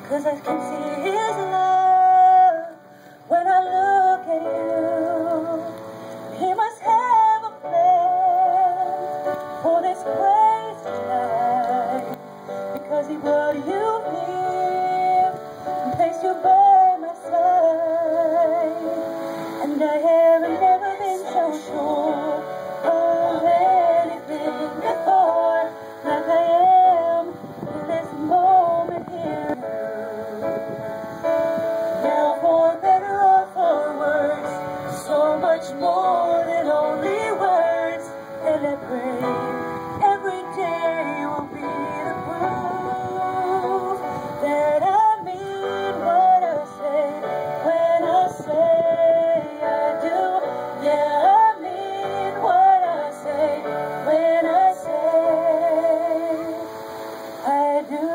'cause I can see his love when I look at you. He must have a plan for this crazy life, because he brought you here and placed you by my side. And I have never been so sure of anything before, like I am in this moment here. Now for better or for worse, so much more than only words. And I pray every day will be the proof that I mean what I say when I say I do. Yeah, I mean what I say when I say I do.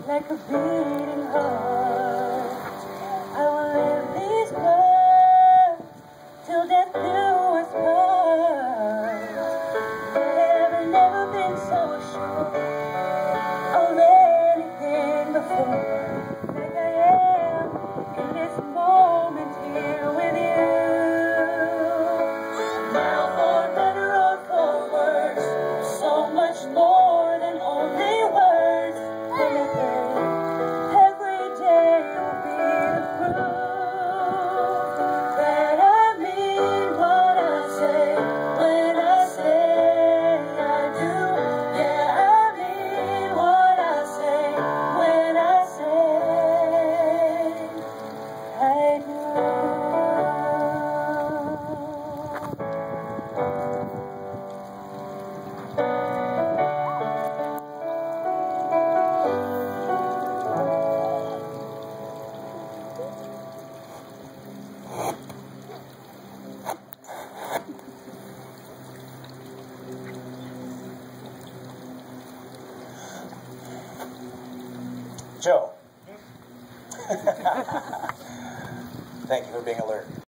Like a beating heart, I will live these words till death do us part. I have never been so sure of anything before, like I am in this moment here with you. Now for better or for worse, so much more than only words. Every day will be the proof that I mean what I say when I say I do. Yeah, I mean what I say when I say I do. Joe, thank you for being alert.